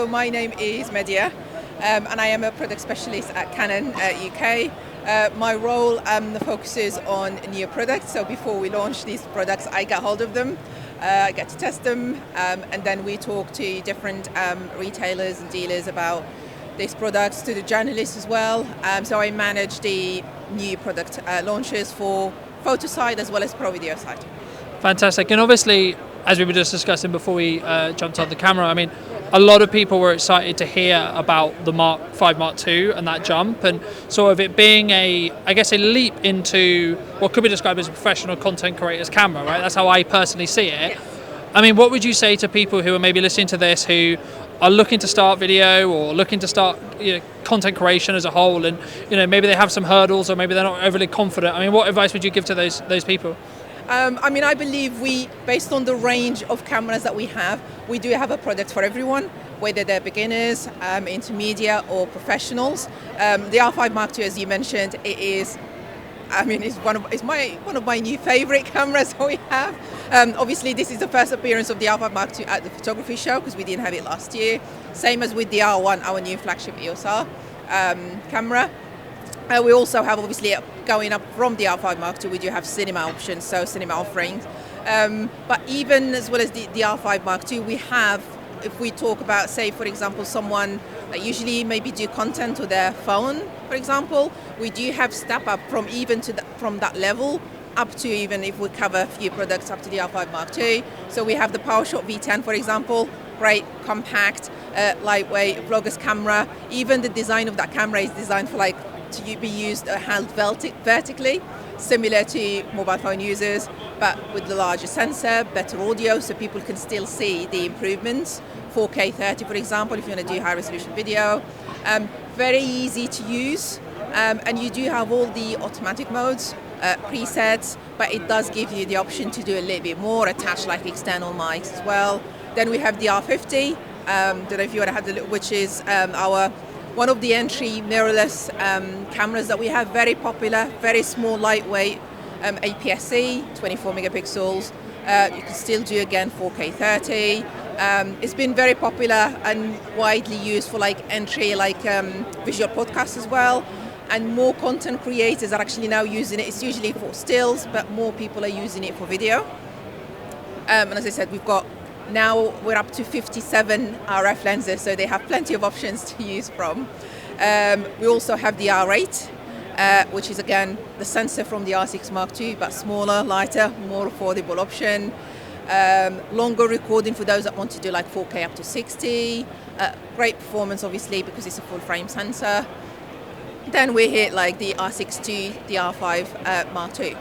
So my name is Medea, and I am a product specialist at Canon UK. My role focuses on new products. So before we launch these products, I get hold of them, I get to test them, and then we talk to different retailers and dealers about these products, to the journalists as well. So I manage the new product launches for photo side as well as pro video side. Fantastic. And obviously, as we were just discussing before we jumped on the camera, I mean, a lot of people were excited to hear about the Mark V, Mark II and that jump, and sort of it being a leap into what could be described as a professional content creator's camera, right? That's how I personally see it. Yes. I mean, what would you say to people who are maybe listening to this who are looking to start video or looking to start content creation as a whole, and maybe they have some hurdles or maybe they're not overly confident? I mean, what advice would you give to those people? I believe based on the range of cameras that we do have a product for everyone, whether they're beginners, intermediate or professionals. The R5 Mark II, as you mentioned, it's one of my new favorite cameras that we have. Obviously, this is the first appearance of the R5 Mark II at the photography show because we didn't have it last year. Same as with the R1, our new flagship EOS R camera. We also have, obviously, going up from the R5 Mark II, we do have cinema options, so cinema offerings. But even as well as the R5 Mark II, we have, if we talk about, say, for example, someone that usually maybe do content with their phone, for example, we do have step up from that level up to, even if we cover a few products, up to the R5 Mark II. So we have the PowerShot V10, for example, great, compact, lightweight, vlogger's camera. Even the design of that camera is designed for to be used held vertically, similar to mobile phone users, but with the larger sensor, better audio, so people can still see the improvements. 4K 30, for example, if you want to do high resolution video. Very easy to use, and you do have all the automatic modes, presets, but it does give you the option to do a little bit more, attach external mics as well. Then we have the R50, don't know if you want to have the look, which is one of the entry mirrorless cameras that we have, very popular, very small, lightweight, APS-C, 24 megapixels. You can still do, again, 4K 30. It's been very popular and widely used for entry, visual podcasts as well. And more content creators are actually now using it. It's usually for stills, but more people are using it for video. And as I said, now we're up to 57 RF lenses, so they have plenty of options to use from. We also have the R8, which is, again, the sensor from the R6 Mark II, but smaller, lighter, more affordable option. Longer recording for those that want to do 4K up to 60. Great performance, obviously, because it's a full frame sensor. Then we hit the R6 II, the R5 Mark II.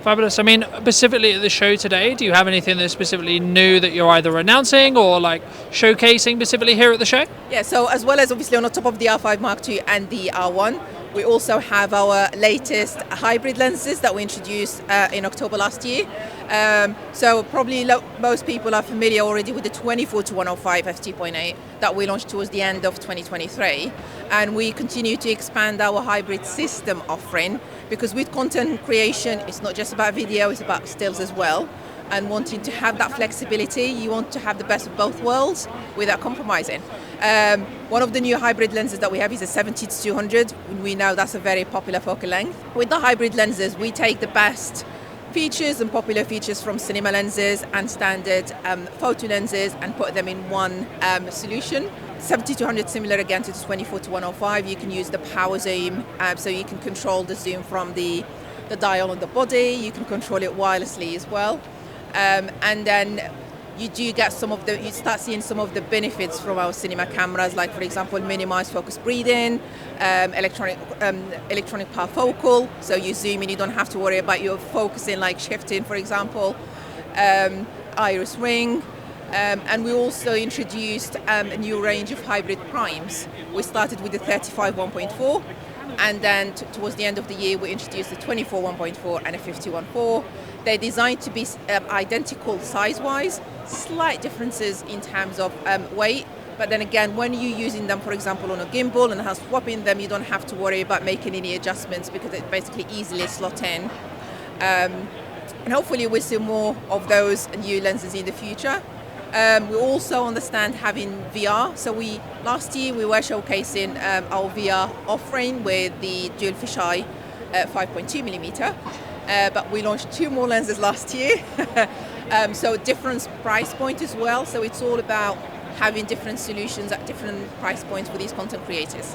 Fabulous. I mean, specifically at the show today, do you have anything that's specifically new that you're either announcing or showcasing specifically here at the show? Yeah, so as well as obviously on the top of the R5 Mark II and the R1, we also have our latest hybrid lenses that we introduced in October last year. So probably most people are familiar already with the 24-105 f2.8 that we launched towards the end of 2023. And we continue to expand our hybrid system offering, because with content creation, it's not just about video, it's about stills as well. And wanting to have that flexibility, you want to have the best of both worlds without compromising. One of the new hybrid lenses that we have is a 70-200. We know that's a very popular focal length. With the hybrid lenses, we take the best features and popular features from cinema lenses and standard photo lenses and put them in one solution. 70-200, similar again to the 24-105. You can use the power zoom, so you can control the zoom from the dial on the body. You can control it wirelessly as well. And then you do get you start seeing some of the benefits from our cinema cameras, like, for example, minimize focus breathing, electronic parafocal, so you zoom in, you don't have to worry about your focusing, shifting, for example, iris ring. And we also introduced a new range of hybrid primes. We started with the 35 1.4, and then towards the end of the year we introduced the 24 1.4 and a 50 1.4. They're designed to be identical size-wise, slight differences in terms of weight, but then again, when you're using them, for example, on a gimbal and swapping them, you don't have to worry about making any adjustments because it basically easily slot in. And hopefully we'll see more of those new lenses in the future. We also on the stand having VR. So last year we were showcasing our VR offering with the Dual Fisheye 5.2mm, but we launched 2 more lenses last year. So different price point as well. So it's all about having different solutions at different price points for these content creators.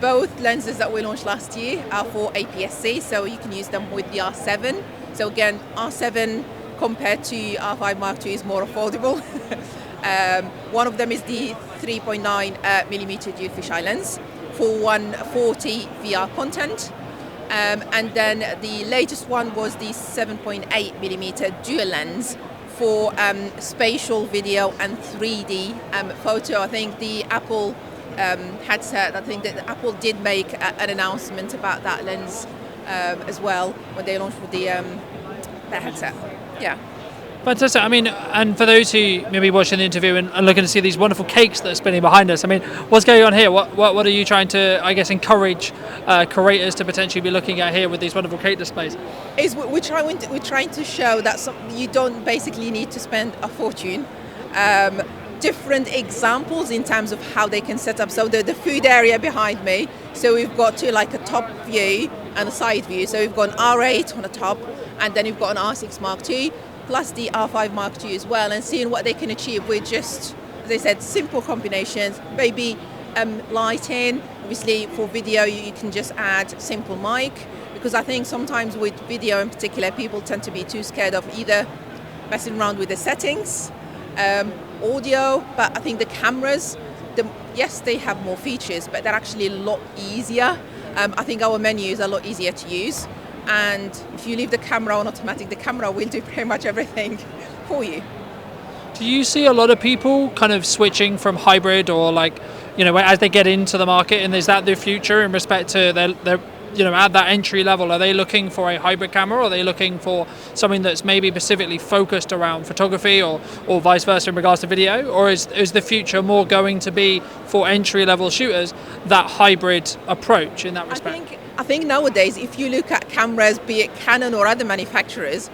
Both lenses that we launched last year are for APS-C, so you can use them with the R7. So again, R7 compared to R5 Mark II is more affordable. One of them is the 3.9mm dual fisheye lens for 140 VR content. And then the latest one was the 7.8mm dual lens for spatial video and 3D photo. I think the Apple headset, I think that Apple did make an announcement about that lens as well when they launched with the headset. Yeah. Fantastic. I mean, and for those who may be watching the interview and looking to see these wonderful cakes that are spinning behind us, I mean, what's going on here? What are you trying to, I guess, encourage creators to potentially be looking at here with these wonderful cake displays? We're trying to show that you don't basically need to spend a fortune. Different examples in terms of how they can set up. So the food area behind me, so we've got like a top view and a side view. So we've got an R8 on the top, and then we've got an R6 Mark II, plus the R5 Mark II as well, and seeing what they can achieve with just, as I said, simple combinations, maybe lighting. Obviously for video you can just add simple mic, because I think sometimes with video in particular people tend to be too scared of either messing around with the settings, audio, but I think the cameras, yes, they have more features, but they're actually a lot easier. I think our menus are a lot easier to use, and if you leave the camera on automatic, the camera will do pretty much everything for you. Do you see a lot of people kind of switching from hybrid, or like, you know, as they get into the market, and is that their future in respect to their you know, at that entry level? Are they looking for a hybrid camera, or are they looking for something that's maybe specifically focused around photography, or vice versa in regards to video? Or is the future more going to be for entry level shooters that hybrid approach in that respect? I think nowadays, if you look at cameras, be it Canon or other manufacturers,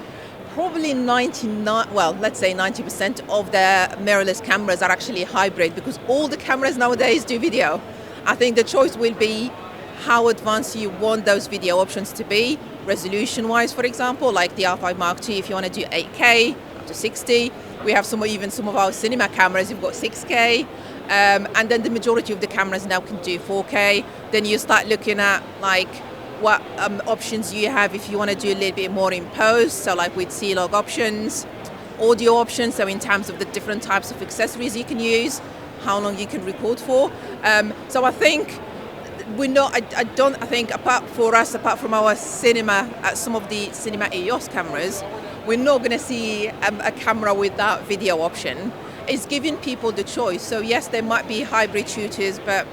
probably 90% of their mirrorless cameras are actually hybrid, because all the cameras nowadays do video. I think the choice will be how advanced you want those video options to be, resolution-wise, for example, like the R5 Mark II, if you want to do 8K up to 60. We have even some of our cinema cameras, you've got 6K, and then the majority of the cameras now can do 4K. Then you start looking at like what options you have if you want to do a little bit more in post, so like with C-Log options, audio options, so in terms of the different types of accessories you can use, how long you can record for. So I think I think apart from our cinema, some of the cinema EOS cameras, we're not going to see a camera with that video option. It's giving people the choice. So yes, there might be hybrid shooters, but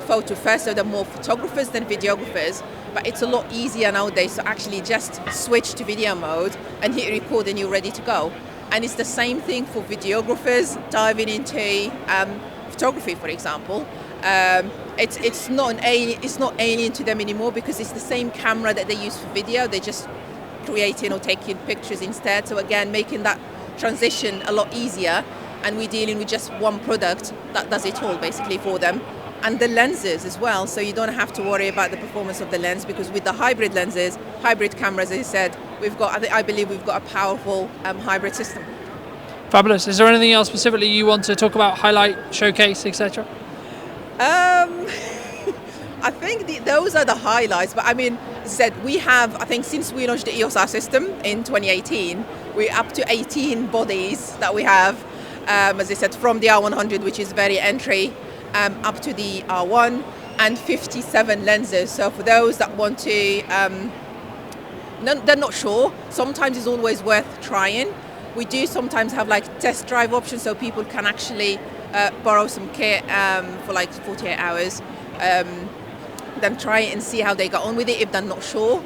photo first, so they're more photographers than videographers. But it's a lot easier nowadays to actually just switch to video mode and hit record and you're ready to go. And it's the same thing for videographers diving into photography, for example. It's not alien to them anymore, because it's the same camera that they use for video. They're just creating or taking pictures instead. So again, making that transition a lot easier, and we're dealing with just one product that does it all basically for them. And the lenses as well, so you don't have to worry about the performance of the lens, because with the hybrid lenses, hybrid cameras, as I said, I believe we've got a powerful hybrid system. Fabulous. Is there anything else specifically you want to talk about, highlight, showcase, etc.? I think those are the highlights, but I mean, as I said, we have, I think since we launched the EOS R system in 2018, we're up to 18 bodies that we have, as I said, from the R100, which is very entry, up to the R1, and 57 lenses. So for those that want to, they're not sure, sometimes it's always worth trying. We do sometimes have like test drive options, so people can actually borrow some kit for like 48 hours, then try it and see how they got on with it if they're not sure.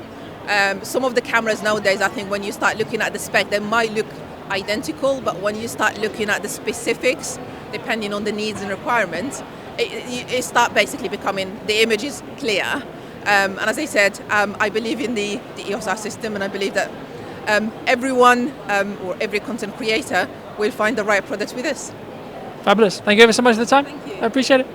Some of the cameras nowadays, I think when you start looking at the spec, they might look identical, but when you start looking at the specifics, depending on the needs and requirements, it start basically becoming, the image is clear. And as I said, I believe in the EOS R system, and I believe that everyone or every content creator will find the right product with us. Fabulous. Thank you ever so much for the time. Thank you. I appreciate it.